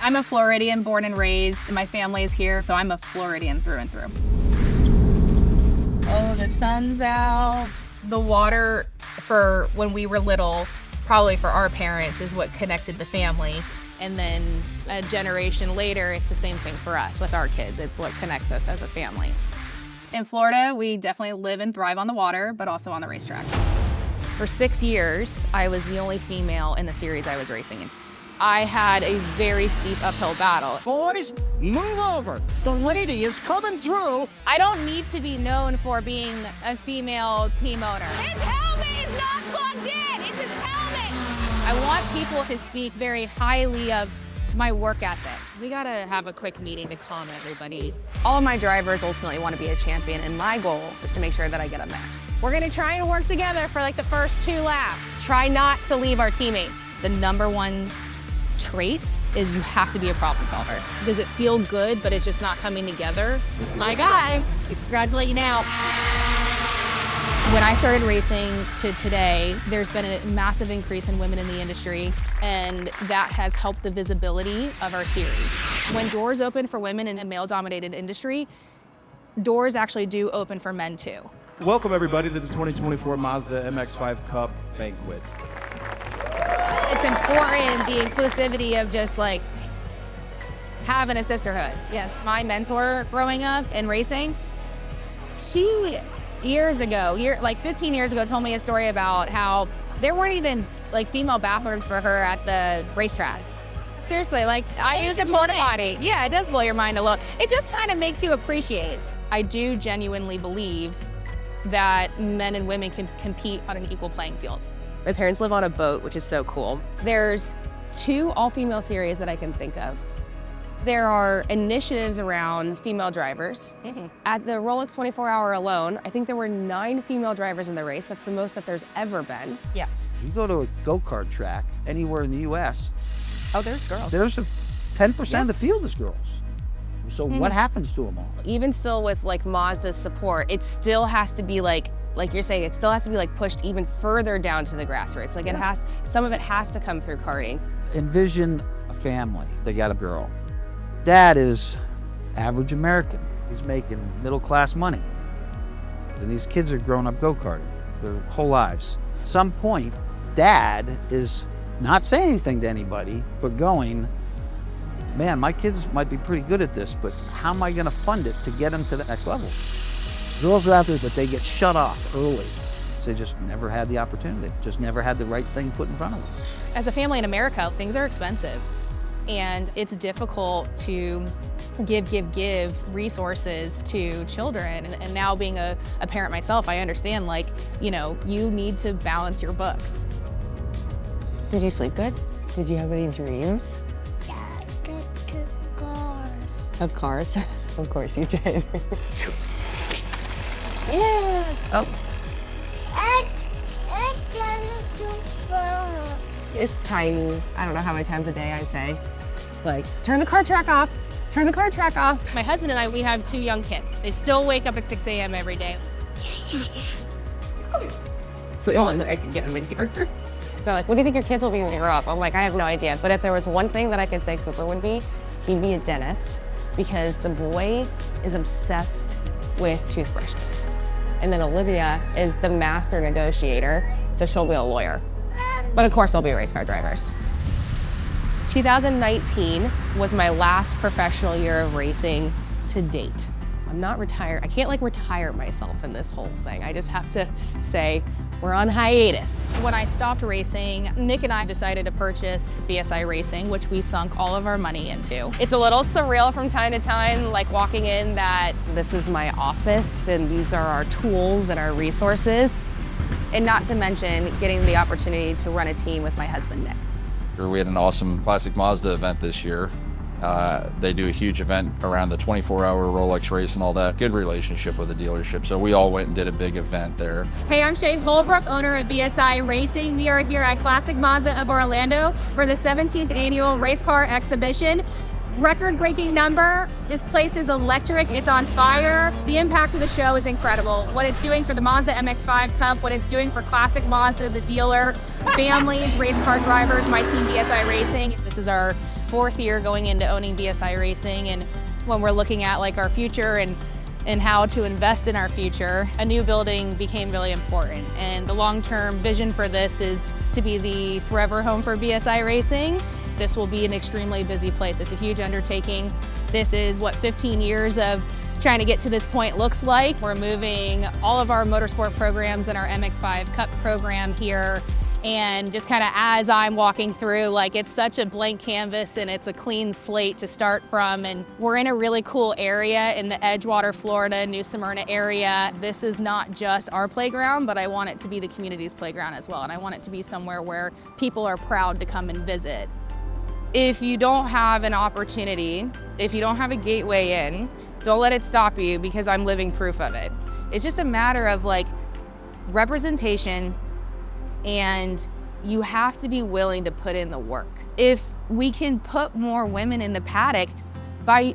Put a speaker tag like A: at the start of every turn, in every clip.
A: I'm a Floridian, born and raised. My family's here, so I'm a Floridian through and through. Oh, the sun's out. The water for when we were little, probably for our parents, is what connected the family. And then a generation later, it's the same thing for us with our kids. It's what connects us as a family. In Florida, we definitely live and thrive on the water, but also on the racetrack. For 6 years, I was the only female in the series I was racing in. I had a very steep uphill battle.
B: Boys, move over. The lady is coming through.
A: I don't need to be known for being a female team owner.
C: His helmet is not plugged in. It's his helmet.
A: I want people to speak very highly of my work ethic. We gotta have a quick meeting to calm everybody.
D: All of my drivers ultimately want to be a champion, and my goal is to make sure that I get them there.
C: We're gonna try and work together for like the first 2 laps. Try not to leave our teammates.
A: The number one trait is you have to be a problem solver. Does it feel good, but it's just not coming together?
C: My guy. Congratulate you now.
A: When I started racing to today, there's been a massive increase in women in the industry, and that has helped the visibility of our series. When doors open for women in a male-dominated industry, doors actually do open for men too.
E: Welcome everybody to the 2024 Mazda MX-5 Cup Banquet.
A: It's important, the inclusivity of just like having a sisterhood. Yes, my mentor growing up in racing, she years ago, like 15 years ago, told me a story about how there weren't even like female bathrooms for her at the racetracks. Seriously, like I use a porta potty. Yeah, it does blow your mind a little. It just kind of makes you appreciate. I do genuinely believe that men and women can compete on an equal playing field.
D: My parents live on a boat, which is so cool.
A: There's 2 all-female series that I can think of. There are initiatives around female drivers. At the Rolex 24-hour alone, I think there were 9 female drivers in the race. That's the most that there's ever been.
D: Yes.
F: You go to a go-kart track anywhere in the U.S.,
D: Oh, there's girls.
F: there's a 10% of the field is girls. So what happens to them all?
D: Even still with like Mazda's support, it still has to be like you're saying, it still has to be like pushed even further down to the grassroots. Like some of it has to come through karting.
F: Envision a family. They got a girl. Dad is average American. He's making middle-class money. And these kids are growing up go-karting their whole lives. At some point, dad is not saying anything to anybody, but going, man, my kids might be pretty good at this, but how am I gonna fund it to get them to the next level? Girls are out there, but they get shut off early. They just never had the opportunity, just never had the right thing put in front of them.
A: As a family in America, things are expensive. And it's difficult to give resources to children. And now being a parent myself, I understand, like, you know, you need to balance your books.
D: Did you sleep good? Did you have any dreams?
G: Yeah, good cars.
D: Of cars? Of course you did.
G: Yeah.
D: Oh,
G: I gotta do fun.
D: it's tiny. I don't know how many times a day I say, like, turn the car track off. Turn the car track off.
A: My husband and I, we have 2 young kids. They still wake up at 6 a.m. every day.
D: It's the only way I can get them in here. They're like, what do you think your kids will be when you grow up? I'm like, I have no idea. But if there was one thing that I could say Cooper would be, he'd be a dentist, because the boy is obsessed with toothbrushes. And then Olivia is the master negotiator, so she'll be a lawyer. But of course, they'll be race car drivers. 2019 was my last professional year of racing to date. I'm not retired. I can't like retire myself in this whole thing. I just have to say, we're on hiatus.
A: When I stopped racing, Nick and I decided to purchase BSI Racing, which we sunk all of our money into.
D: It's a little surreal from time to time, like walking in that this is my office and these are our tools and our resources. And not to mention getting the opportunity to run a team with my husband, Nick.
H: We had an awesome Classic Mazda event this year. They do a huge event around the 24-hour Rolex race and all that. Good relationship with the dealership, so we all went and did a big event there.
C: Hey, I'm Shay Holbrook, owner of BSI Racing. We are here at Classic Mazda of Orlando for the 17th annual race car exhibition.
A: record-breaking number. This place is electric. It's on fire. The impact of the show is incredible. What it's doing for the Mazda MX-5 Cup, what it's doing for Classic Mazda, the dealer, families, race car drivers, my team BSI Racing. This is our 4th year going into owning BSI Racing, and when we're looking at like our future and how to invest in our future, a new building became really important. And the long-term vision for this is to be the forever home for BSI Racing. This will be an extremely busy place. It's a huge undertaking. This is what 15 years of trying to get to this point looks like. We're moving all of our motorsport programs and our MX-5 Cup program here. And just kind of as I'm walking through, like it's such a blank canvas and it's a clean slate to start from. And we're in a really cool area in the Edgewater, Florida, New Smyrna area. This is not just our playground, but I want it to be the community's playground as well. And I want it to be somewhere where people are proud to come and visit. If you don't have an opportunity, if you don't have a gateway in, don't let it stop you, because I'm living proof of it. It's just a matter of like representation, and you have to be willing to put in the work. If we can put more women in the paddock, by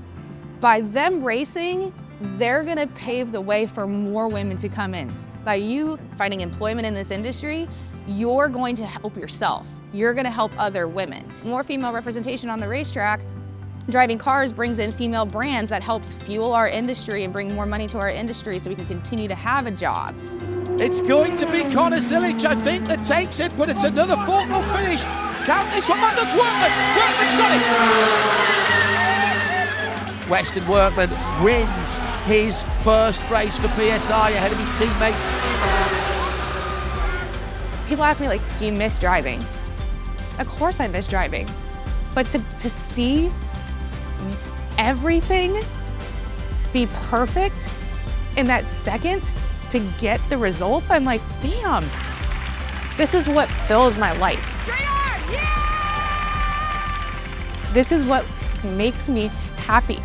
A: them racing, they're gonna pave the way for more women to come in. By you finding employment in this industry, you're going to help yourself. You're gonna help other women. More female representation on the racetrack, driving cars brings in female brands that helps fuel our industry and bring more money to our industry so we can continue to have a job.
B: It's going to be Connor Zilic, I think, that takes it, but it's another formal finish. Count this one, that's Workman. Workman's got it. Weston Workman wins his first race for PSI ahead of his teammate.
C: People ask me like, do you miss driving? Of course I miss driving. But to see everything be perfect in that second to get the results, I'm like, damn, this is what fills my life.
A: Straight on, yeah!
C: This is what makes me happy.